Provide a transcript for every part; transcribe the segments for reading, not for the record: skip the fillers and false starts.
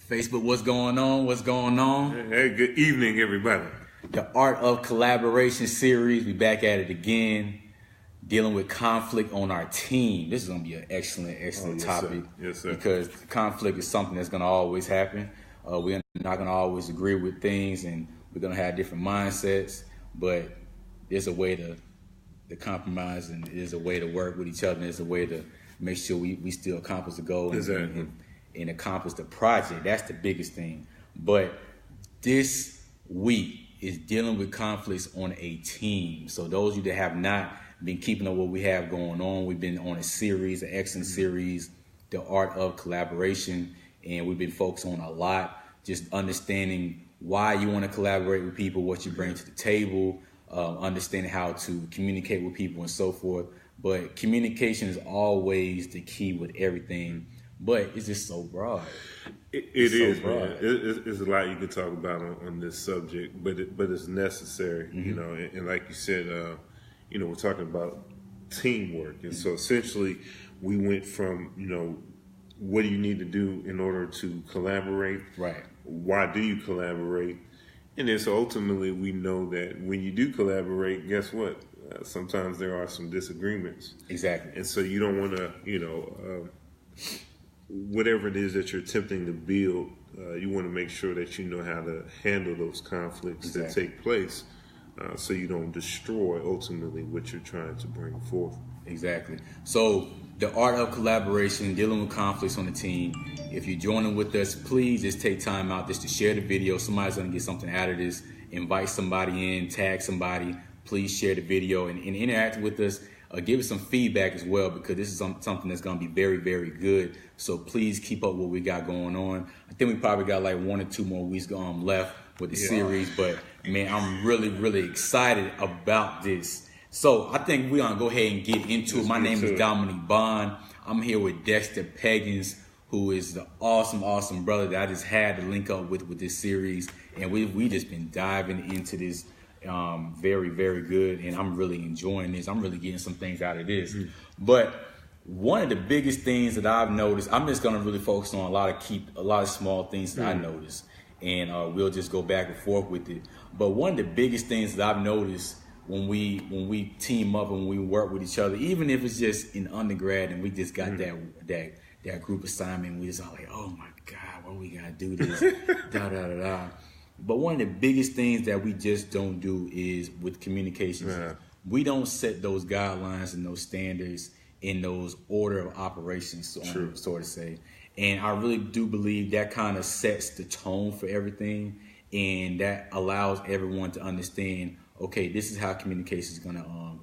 Facebook, what's going on? What's going on? Hey, good evening, everybody. The Art of Collaboration series. We back at it again, dealing with conflict on our team. This is going to be an excellent topic. Yes, sir. Because conflict is something that's going to always happen. We're not going to always agree with things, and we're going to have different mindsets. But there's a way to compromise, and there's a way to work with each other. And there's a way to make sure we still accomplish the goal. Exactly. And accomplish the project. That's the biggest thing. But this week is dealing with conflicts on a team. So those of you that have not been keeping up what we have going on, we've been on a series, an excellent series, The Art of Collaboration, and we've been focused on a lot, just understanding why you want to collaborate with people, what you bring to the table, understanding how to communicate with people and so forth. But communication is always the key with everything. But it's just so broad. It is, man. It's a lot you can talk about on this subject, but it's necessary, you know. And like you said, we're talking about teamwork, and so essentially, we went from what do you need to do in order to collaborate? Right. Why do you collaborate? And then so ultimately, we know that when you do collaborate, guess what? Sometimes there are some disagreements. Exactly. And so you don't want to, whatever it is that you're attempting to build, you want to make sure that you know how to handle those conflicts that take place, so you don't destroy ultimately what you're trying to bring forth. Exactly. So the art of collaboration, dealing with conflicts on the team. If you're joining with us, please just take time out just to share the video. Somebody's going to get something out of this. Invite somebody in, tag somebody. Please share the video and interact with us. Give us some feedback as well, because this is something that's going to be very, very good. So please keep up what we got going on. I think we probably got like 1 or 2 more weeks left with the series. But, man, I'm really, really excited about this. So I think we're going to go ahead and get into it. My name is Dominique Bond. I'm here with Dexter Peggins, who is the awesome brother that I just had to link up with this series. And we just been diving into this. Very, very good, and I'm really enjoying this. I'm really getting some things out of this. But one of the biggest things that I've noticed, I'm just gonna really focus on a lot of small things that I noticed, and we'll just go back and forth with it. But one of the biggest things that I've noticed when we team up and when we work with each other, even if it's just in undergrad and we just got that group assignment, we just all like, oh my God, what we gotta do this, da. But one of the biggest things that we just don't do is with communications. Yeah. We don't set those guidelines and those standards in those order of operations, so to say. And I really do believe that kind of sets the tone for everything, and that allows everyone to understand, okay, this is how communication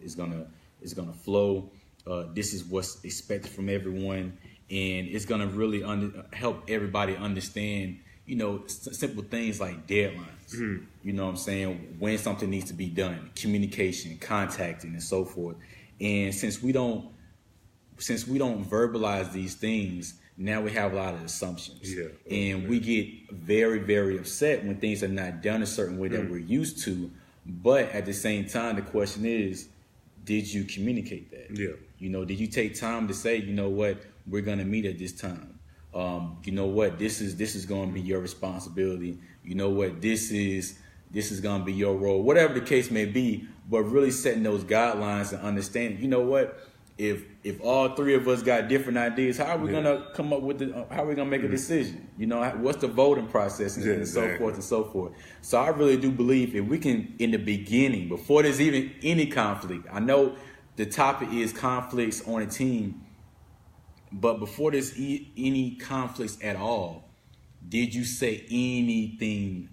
is gonna flow. This is what's expected from everyone, and it's gonna really help everybody understand. Simple things like deadlines, you know what I'm saying, when something needs to be done, communication, contacting, and so forth. And since we don't verbalize these things, now we have a lot of assumptions. And we get very, very upset when things are not done a certain way that we're used to. But at the same time, the question is, did you communicate that? Did you take time to say, you know what, we're going to meet at this time? You know what, this is going to be your responsibility. You know what, this is going to be your role, whatever the case may be. But really setting those guidelines and understanding, you know what, if all 3 of us got different ideas, how are we going to come up with how are we going to make a decision? What's the voting process and so forth and so forth. So I really do believe if we can, in the beginning, before there's even any conflict, I know the topic is conflicts on a team. But before there's any conflicts at all, did you say anything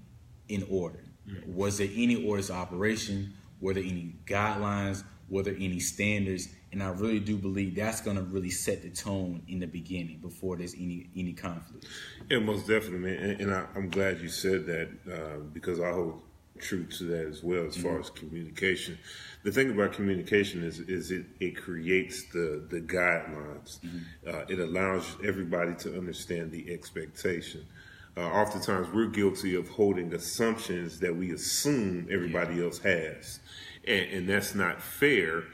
in order? Was there any orders of operation? Were there any guidelines? Were there any standards? And I really do believe that's going to really set the tone in the beginning before there's any conflict. Yeah, most definitely, man. And I'm glad you said that, because I hold true to that as well as far as communication. The thing about communication is it creates the guidelines. It allows everybody to understand the expectation. Oftentimes we're guilty of holding assumptions that we assume everybody else has. And that's not fair,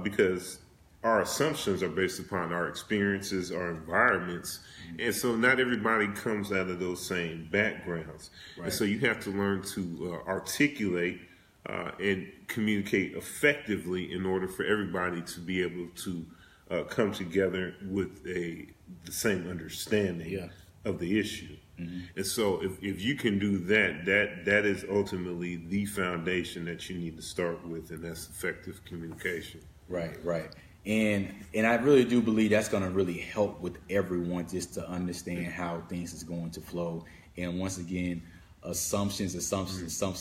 because our assumptions are based upon our experiences, our environments. And so not everybody comes out of those same backgrounds. Right. And so you have to learn to articulate and communicate effectively in order for everybody to be able to come together with the same understanding of the issue. Mm-hmm. And so if you can do that is ultimately the foundation that you need to start with, and that's effective communication. Right. And I really do believe that's going to really help with everyone just to understand how things is going to flow. And once again, assumptions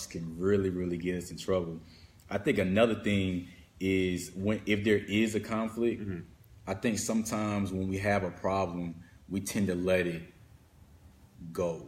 can really, really get us in trouble. I think another thing is if there is a conflict, I think sometimes when we have a problem, we tend to let it go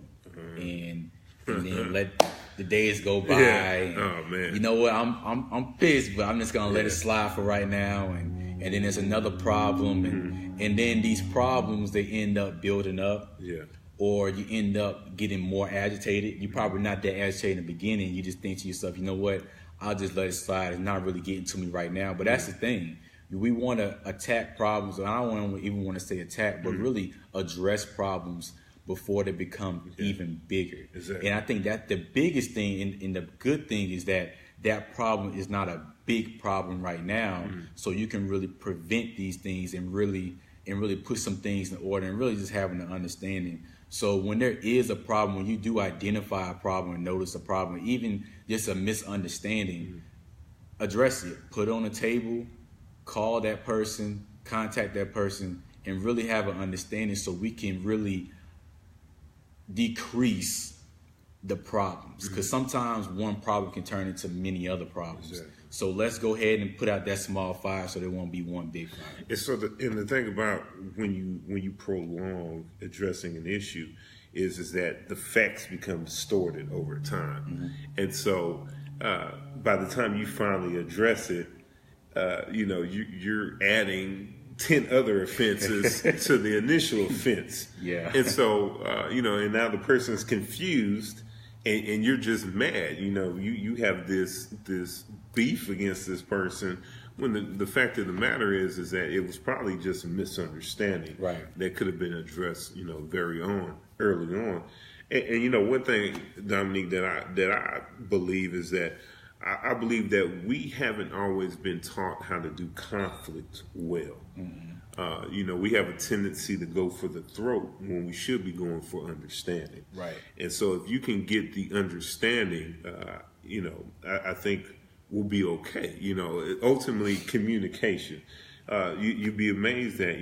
and then let the days go by. And, oh man! You know what? I'm pissed, but I'm just gonna let it slide for right now. And then there's another problem, and then these problems, they end up building up. Yeah. Or you end up getting more agitated. You're probably not that agitated in the beginning. You just think to yourself, you know what? I'll just let it slide. It's not really getting to me right now. But that's the thing. We want to attack problems. I don't even want to say attack, but really address problems before they become even bigger. Exactly. And I think that the biggest thing and the good thing is that problem is not a big problem right now. So you can really prevent these things and really put some things in order and really just having an understanding. So when there is a problem, when you do identify a problem and notice a problem, even just a misunderstanding, address it, put it on the table, call that person, contact that person, and really have an understanding so we can really decrease the problems. Because sometimes one problem can turn into many other problems. Exactly. So let's go ahead and put out that small fire so there won't be one big fire. And the thing about when you prolong addressing an issue is that the facts become distorted over time. And so by the time you finally address it, you're adding 10 other offenses to the initial offense. Yeah. And so, and now the person's confused and you're just mad. You have this beef against this person when the fact of the matter is that it was probably just a misunderstanding that could have been addressed, very early on. And one thing, Dominique, that I believe is that I believe that we haven't always been taught how to do conflict well. We have a tendency to go for the throat when we should be going for understanding. Right. And so if you can get the understanding, I think we'll be okay. Ultimately communication. You'd be amazed that,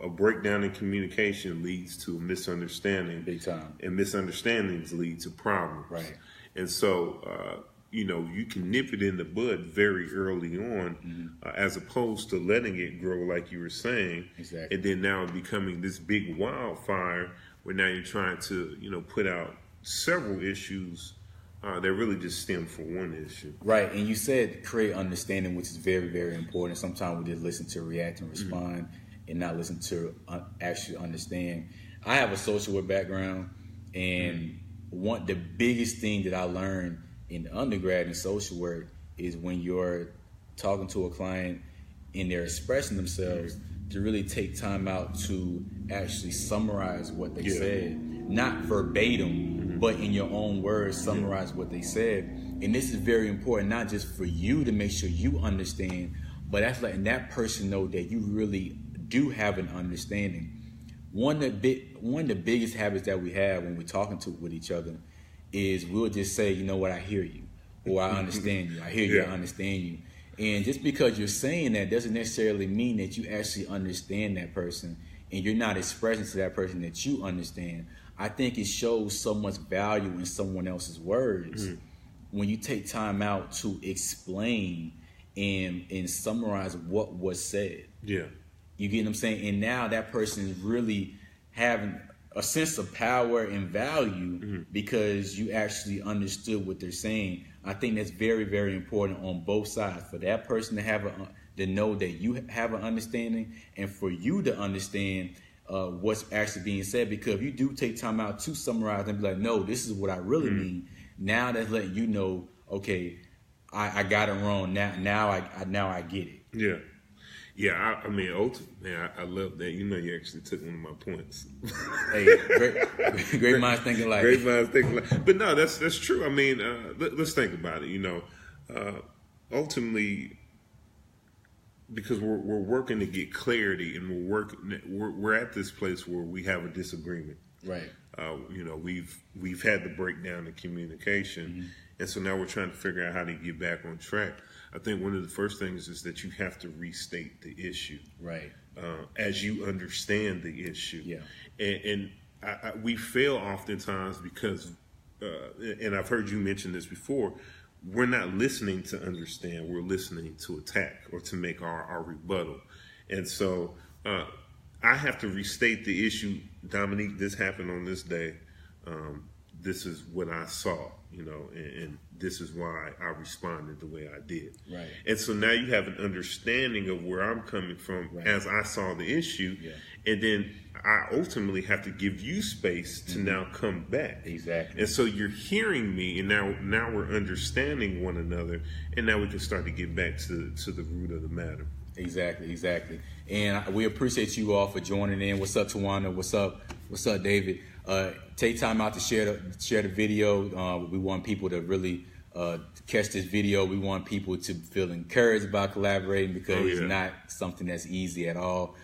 a breakdown in communication leads to a misunderstanding. Big time. And misunderstandings lead to problems. Right. And so, you can nip it in the bud very early on, as opposed to letting it grow, like you were saying, and then now becoming this big wildfire where now you're trying to, put out several issues that really just stem from one issue. Right, and you said create understanding, which is very, very important. Sometimes we just listen to react and respond and not listen to actually understand. I have a social work background, and the biggest thing that I learned in the undergrad in social work is when you're talking to a client and they're expressing themselves, to really take time out to actually summarize what they said, not verbatim, but in your own words, summarize what they said. And this is very important, not just for you to make sure you understand, but that's letting that person know that you really do have an understanding. One of the biggest habits that we have when we're talking with each other is we'll just say, you know what, I hear you, or I understand you. I hear you, I understand you. And just because you're saying that doesn't necessarily mean that you actually understand that person and you're not expressing to that person that you understand. I think it shows so much value in someone else's words when you take time out to explain and summarize what was said. Yeah. You get what I'm saying? And now that person is really having a sense of power and value because you actually understood what they're saying. I think that's very, very important on both sides, for that person to know that you have an understanding, and for you to understand what's actually being said. Because if you do take time out to summarize and be like, no, this is what I really mean. Now that's letting you know, okay, I got it wrong. Now I get it. Yeah. Yeah, I mean, ultimately, man, I love that. You know, you actually took one of my points. Hey, great minds thinking alike. Great minds thinking alike. But no, that's true. I mean, let's think about it. You know, ultimately, because we're working to get clarity, and we're at this place where we have a disagreement. Right. You know, we've had the breakdown in communication, and so now we're trying to figure out how to get back on track. I think one of the first things is that you have to restate the issue, right, as you understand the issue. Yeah, and we fail oftentimes because, and I've heard you mention this before. We're not listening to understand. We're listening to attack or to make our rebuttal, and so I have to restate the issue. Dominique, this happened on this day. This is what I saw, you know, and this is why I responded the way I did. Right. And so now you have an understanding of where I'm coming from as I saw the issue. Yeah. And then I ultimately have to give you space to now come back. Exactly. And so you're hearing me, and now we're understanding one another, and now we can start to get back to the root of the matter. Exactly. And we appreciate you all for joining in. What's up, Tawana? What's up, David? Take time out to share the video. We want people to really catch this video. We want people to feel encouraged about collaborating, because it's not something that's easy at all.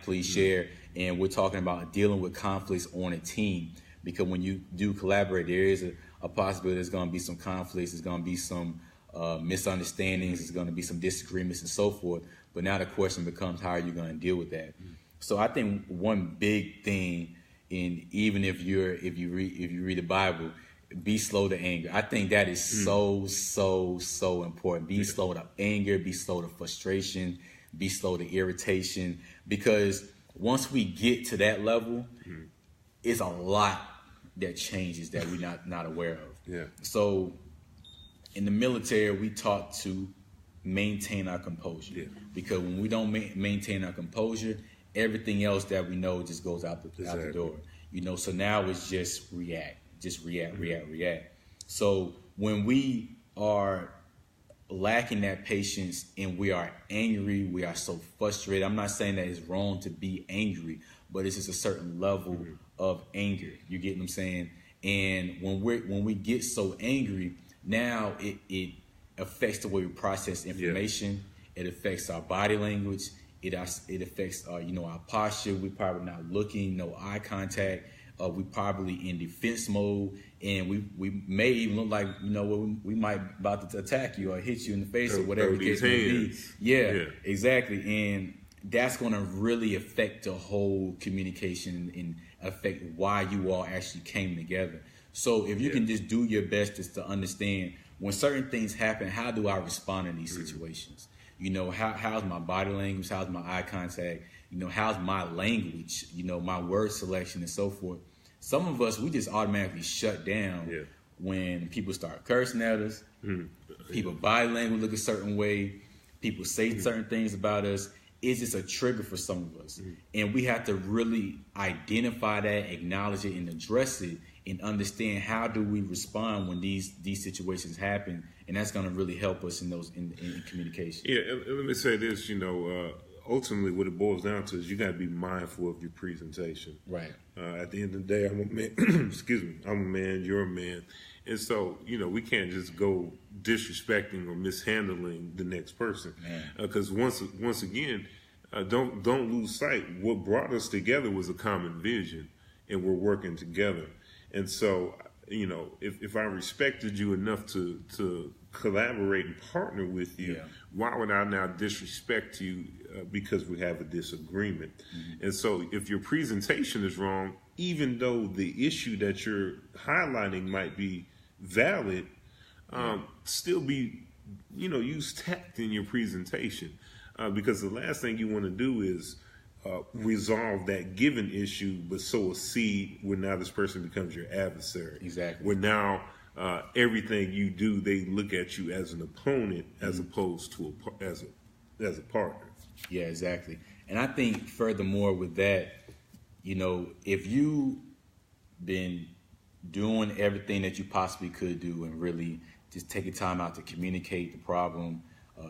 Please share. And we're talking about dealing with conflicts on a team, because when you do collaborate, there is a possibility there's going to be some conflicts. There's going to be some misunderstandings. There's going to be some disagreements and so forth. But now the question becomes, how are you going to deal with that? So I think one big thing, and even if you read the Bible, be slow to anger. I think that is so important. Be slow to anger, be slow to frustration, be slow to irritation, because once we get to that level, it's a lot that changes that we're not aware of. Yeah. So in the military, we taught to maintain our composure, because when we don't maintain our composure, everything else that we know just goes out the door. You know, so now it's just react. So when we are lacking that patience and we are angry, we are so frustrated. I'm not saying that it's wrong to be angry, but it's just a certain level of anger. You get what I'm saying? And when we get so angry, now it affects the way we process information. It affects our body language. It affects our posture. We probably not looking, no eye contact. We probably in defense mode, and we may even look like we might about to attack you or hit you in the face or whatever the case may be. Yeah, exactly. And that's going to really affect the whole communication and affect why you all actually came together. So if you can just do your best just to understand when certain things happen, how do I respond in these situations? How's my body language? How's my eye contact? How's my language? My word selection and so forth. Some of us, we just automatically shut down when people start cursing at us. People body language look a certain way. People say certain things about us. It's just a trigger for some of us. And we have to really identify that, acknowledge it, and address it, and understand how do we respond when these situations happen. And that's going to really help us in communication. Yeah, and let me say this, ultimately what it boils down to is you got to be mindful of your presentation. Right. At the end of the day, I'm a man, excuse me, I'm a man, you're a man. And so, we can't just go disrespecting or mishandling the next person. Because once again, don't lose sight. What brought us together was a common vision, and we're working together. And so, if I respected you enough to collaborate and partner with you, why would I now disrespect you because we have a disagreement? And so if your presentation is wrong, even though the issue that you're highlighting might be valid, still be, use tact in your presentation, because the last thing you want to do is resolve that given issue, but sow a seed where now this person becomes your adversary. Exactly. Where now everything you do, they look at you as an opponent as opposed to as a partner. Yeah, exactly. And I think furthermore with that, if you been doing everything that you possibly could do and really just taking time out to communicate the problem,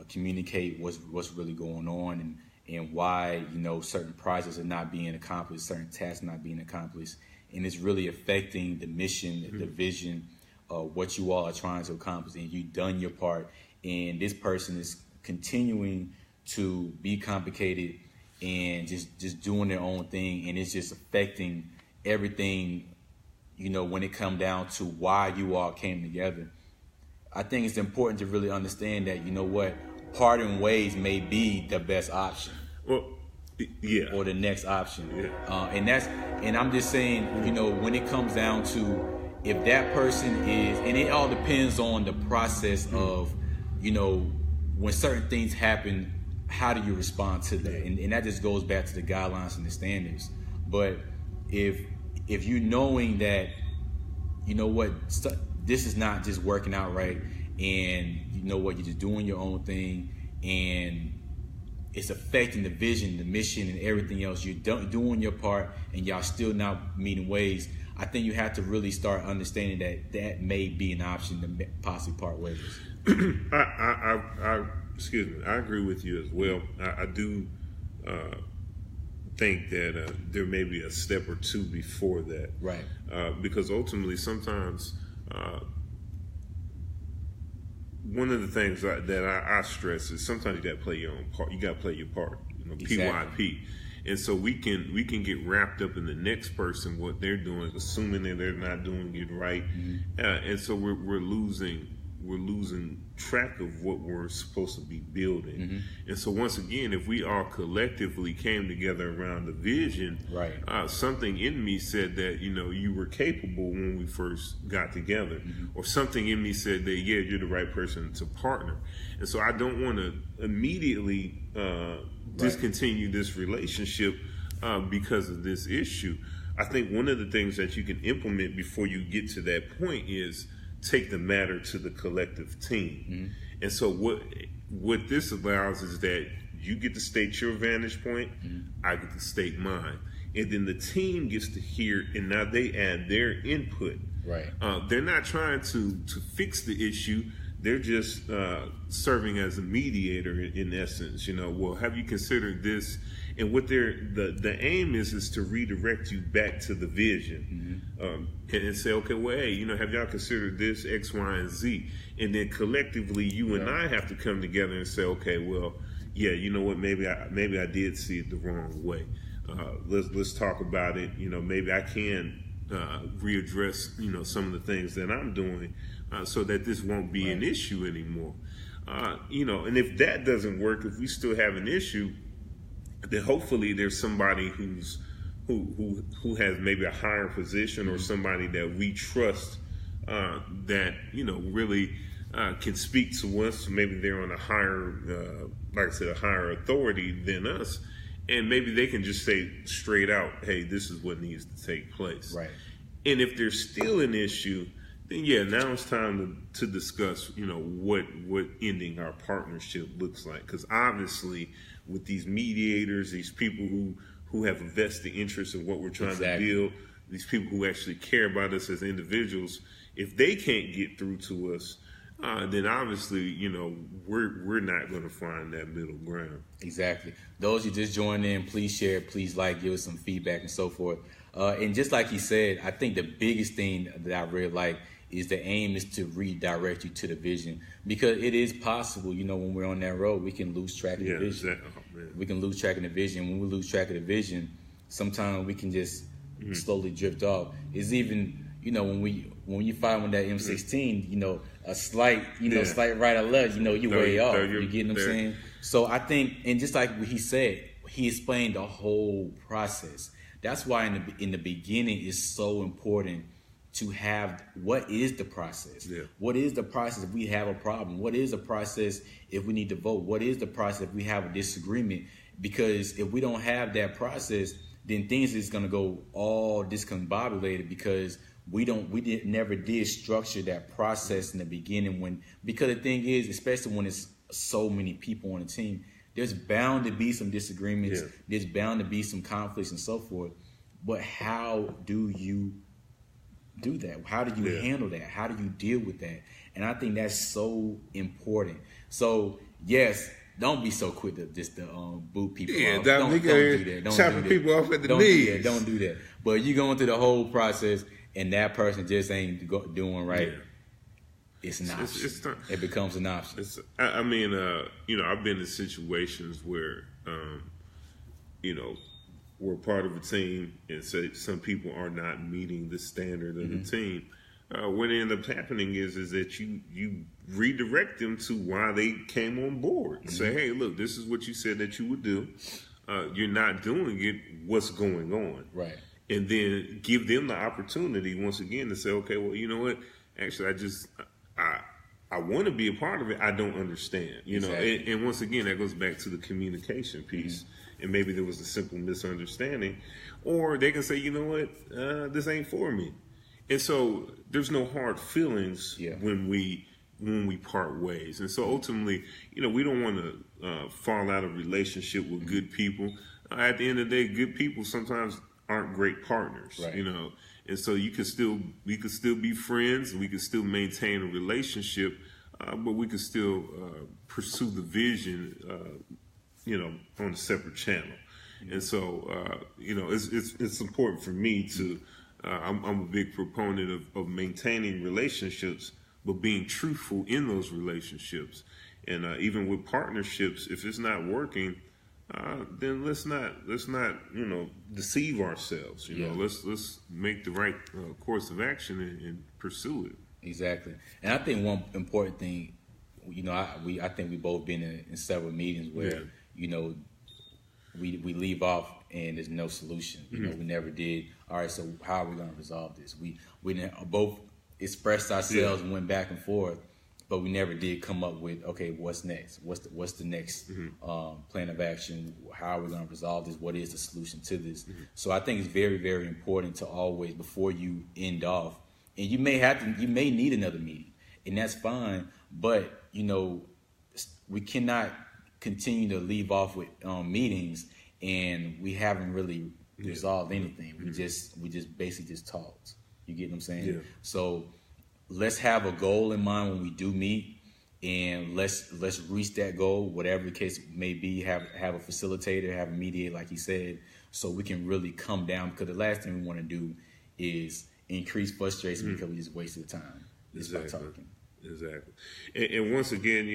communicate what's really going on, and why, you know, certain projects are not being accomplished, certain tasks not being accomplished, and it's really affecting the mission, the vision, what you all are trying to accomplish, and you've done your part, and this person is continuing to be complicated and just doing their own thing, and it's just affecting everything, you know, when it come down to why you all came together. I think it's important to really understand that, you know what, parting ways may be the best option. Well, yeah. Or the next option. Yeah. And I'm just saying, you know, when it comes down to, if that person is, and it all depends on the process of, you know, when certain things happen, how do you respond to that? And that just goes back to the guidelines and the standards. But if you knowing that, you know what, this is not just working out right, and you know what, you're just doing your own thing, and it's affecting the vision, the mission, and everything else, you're doing your part, and y'all still not meeting ways, I think you have to really start understanding that may be an option to possibly part ways. I agree with you as well. I do think that there may be a step or two before that, right? Because ultimately, sometimes one of the things that I stress is sometimes you got to play your own part. You got to play your part. You know, Exactly. PYP. And so we can get wrapped up in the next person, what they're doing, assuming that they're not doing it right, and so we're losing track of what we're supposed to be building. And so once again, if we all collectively came together around the vision, Right. Something in me said that, you know, you were capable when we first got together, or something in me said that, yeah, you're the right person to partner. And so I don't want to immediately discontinue this relationship because of this issue. I think one of the things that you can implement before you get to that point is take the matter to the collective team. And so what this allows is that you get to state your vantage point, I get to state mine, and then the team gets to hear, and now they add their input. Right. They're not trying to fix the issue. They're just serving as a mediator in essence. You know, well, have you considered this? And what the aim is to redirect you back to the vision, and say, okay, well, hey, you know, have y'all considered this X, Y, and Z? And then collectively, you and I have to come together and say, okay, well, yeah, you know what, maybe I did see it the wrong way. Let's talk about it. You know, maybe I can readdress, you know, some of the things that I'm doing, so that this won't be an issue anymore. You know, and if that doesn't work, if we still have an issue, then hopefully there's somebody who has maybe a higher position, or somebody that we trust, that, you know, really can speak to us. Maybe they're on a higher, like I said, a higher authority than us, and maybe they can just say straight out, hey, this is what needs to take place. Right. And if there's still an issue, then yeah, now it's time to discuss, you know, what ending our partnership looks like. Because obviously, with these mediators, these people who have a vested interest in what we're trying to build, these people who actually care about us as individuals, if they can't get through to us, then obviously, you know, we're not going to find that middle ground. Exactly. Those who just joined in, please share, please like, give us some feedback and so forth. And just like he said, I think the biggest thing that I really like is the aim is to redirect you to the vision, because it is possible, you know, when we're on that road, we can lose track of the vision. Exactly. We can lose track of the vision. When we lose track of the vision, sometimes we can just slowly drift off. It's even, you know, when you find with that M16, you know, a slight, slight right or left, you know, you way off. You get what I'm saying? So I think, and just like what he said, he explained the whole process. That's why in the beginning it's so important to have, what is the process? What is the process if we have a problem? What is the process if we need to vote? What is the process if we have a disagreement? Because if we don't have that process, then things is going to go all discombobulated, because we never did structure that process in the beginning. Because the thing is, especially when it's so many people on the team, there's bound to be some disagreements. There's bound to be some conflicts and so forth. But how do you do that? How do you handle that? How do you deal with that? And I think that's so important. So yes, don't be so quick to just boot people off. Dominique, Don't do that. Don't chopping do that. people off at the don't knees. Do that. Don't do that. But you going through the whole process and that person just ain't doing right. Yeah. It's an option. It becomes an option. I mean, I've been in situations where, we're part of a team and say some people are not meeting the standard of the team. What ends up happening is that you redirect them to why they came on board. Say, hey, look, this is what you said that you would do. You're not doing it. What's going on? Right. And then give them the opportunity once again to say, okay, well, you know what? Actually, I want to be a part of it. I don't understand, exactly. And once again, that goes back to the communication piece. And maybe there was a simple misunderstanding, or they can say, you know what, this ain't for me. And so there's no hard feelings when we part ways. And so ultimately, we don't want to fall out of relationship with good people. At the end of the day, good people sometimes aren't great partners, right. And so we could still be friends. We could still maintain a relationship, but we could still pursue the vision, on a separate channel. And so, it's important for me to. I'm a big proponent of maintaining relationships, but being truthful in those relationships. And even with partnerships, if it's not working, then let's not deceive ourselves. Let's make the right course of action and pursue it. Exactly. And I think one important thing, I think we both been in several meetings where we leave off and there's no solution. We never did. All right, so how are we going to resolve this? We both expressed ourselves and went back and forth, but we never did come up with, okay, what's next? What's the next plan of action? How are we going to resolve this? What is the solution to this? So I think it's very, very important to always, before you end off, and you may need another meeting, and that's fine. But we cannot continue to leave off with meetings and we haven't really resolved anything. We just basically just talked. You get what I'm saying? Yeah. So let's have a goal in mind when we do meet, and let's reach that goal, whatever the case may be. Have a facilitator, have a mediator, like he said, so we can really come down. Because the last thing we want to do is increase frustration because we just wasted time just by talking. Exactly. And once again,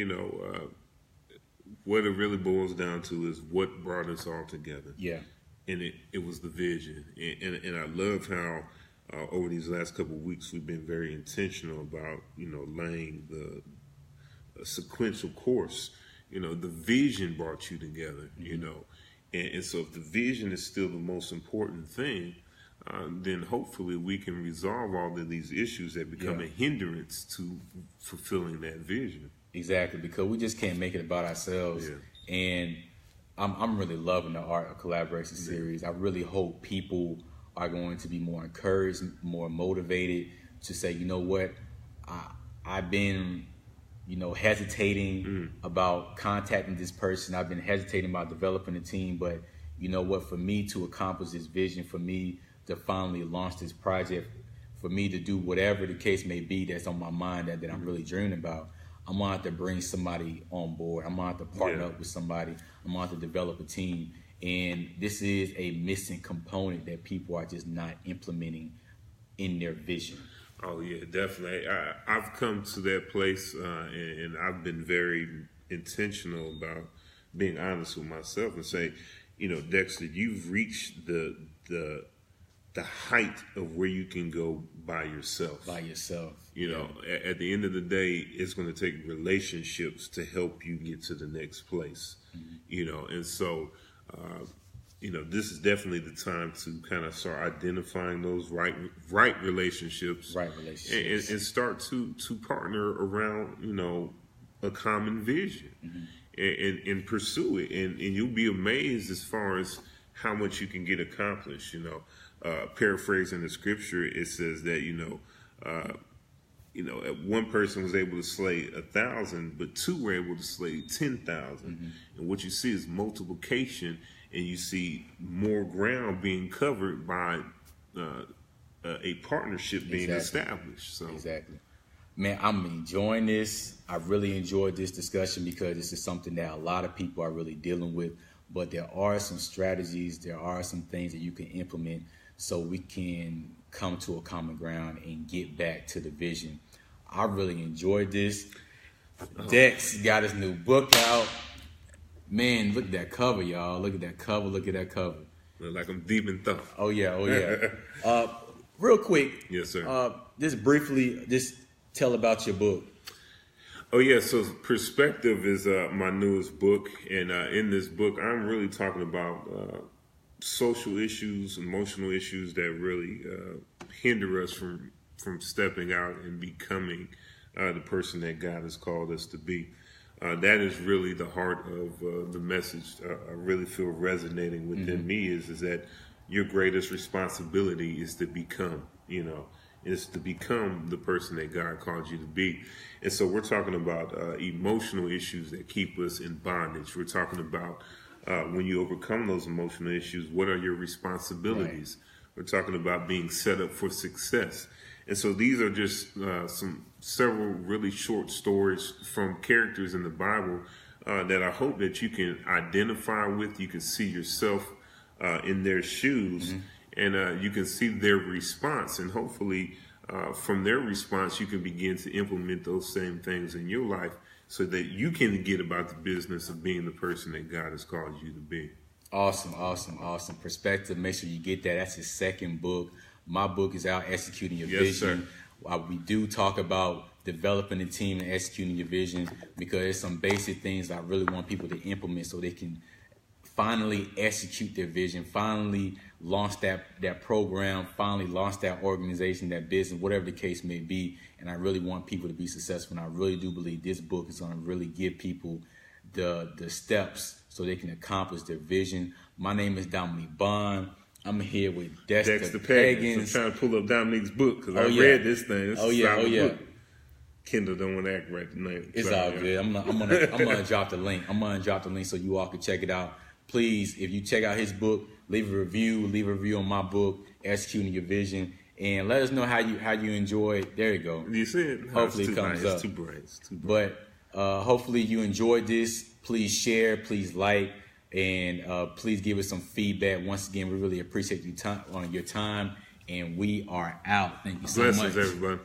what it really boils down to is what brought us all together. Yeah. And it was the vision. And I love how over these last couple of weeks we've been very intentional about, laying the sequential course. The vision brought you together, And so if the vision is still the most important thing, then hopefully we can resolve all of these issues that become a hindrance to fulfilling that vision. Exactly, because we just can't make it about ourselves. Yeah. And I'm really loving the Art of Collaboration series. I really hope people are going to be more encouraged, more motivated to say, you know what, I've been, hesitating about contacting this person. I've been hesitating about developing a team, but you know what, for me to accomplish this vision, for me to finally launch this project, for me to do whatever the case may be that's on my mind that I'm really dreaming about, I'm going to have to bring somebody on board. I'm going to have to partner up with somebody. I'm going to have to develop a team. And this is a missing component that people are just not implementing in their vision. Oh, yeah, definitely. I've come to that place, and I've been very intentional about being honest with myself and say, Dexter, you've reached the height of where you can go by yourself. By yourself. At the end of the day, it's going to take relationships to help you get to the next place. And so, this is definitely the time to kind of start identifying those right relationships. Right relationships. And start to partner around, a common vision and pursue it. And you'll be amazed as far as how much you can get accomplished, paraphrasing the scripture, it says that, one person was able to slay 1,000, but two were able to slay 10,000. And what you see is multiplication, and you see more ground being covered by a partnership being established. So exactly. Man, I'm enjoying this. I really enjoyed this discussion because this is something that a lot of people are really dealing with. But there are some strategies, there are some things that you can implement so we can come to a common ground and get back to the vision. I really enjoyed this. Dex got his new book out. Man, look at that cover, y'all. Look at that cover. Look at that cover. Look like I'm deep in thought. Oh, yeah. Oh, yeah. Real quick. Yes, sir. Just briefly, just tell about your book. Oh, yeah. So Perspective is my newest book. And in this book, I'm really talking about social issues, emotional issues that really hinder us from stepping out and becoming the person that God has called us to be. That is really the heart of the message I really feel resonating within me is that your greatest responsibility is to become, is to become the person that God called you to be. And so we're talking about emotional issues that keep us in bondage. We're talking about when you overcome those emotional issues, what are your responsibilities? Right. We're talking about being set up for success. And so these are just several really short stories from characters in the Bible that I hope that you can identify with. You can see yourself in their shoes, and you can see their response. And hopefully from their response, you can begin to implement those same things in your life so that you can get about the business of being the person that God has called you to be. Awesome, awesome, awesome. Perspective, make sure you get that. That's his second book. My book is out, Executing Your Vision. We do talk about developing a team and executing your vision because there's some basic things I really want people to implement so they can finally execute their vision, finally launch that program, finally launch that organization, that business, whatever the case may be. And I really want people to be successful. And I really do believe this book is going to really give people the steps so they can accomplish their vision. My name is Dominique Bond. I'm here with Dexter Peggins. I'm trying to pull up Dominique's book because I read this thing. Book. Kindle don't want to act right tonight. It's all good. I'm gonna drop the link. I'm gonna drop the link so you all can check it out. Please, if you check out his book, leave a review. Leave a review on my book, Executing Your Vision, and let us know how you enjoy it. There you go. You see it? Hopefully it comes up. It's too bright. But hopefully you enjoyed this. Please share. Please like. And please give us some feedback. Once again, we really appreciate your time, and we are out. Thank you so much. Blessings, everybody.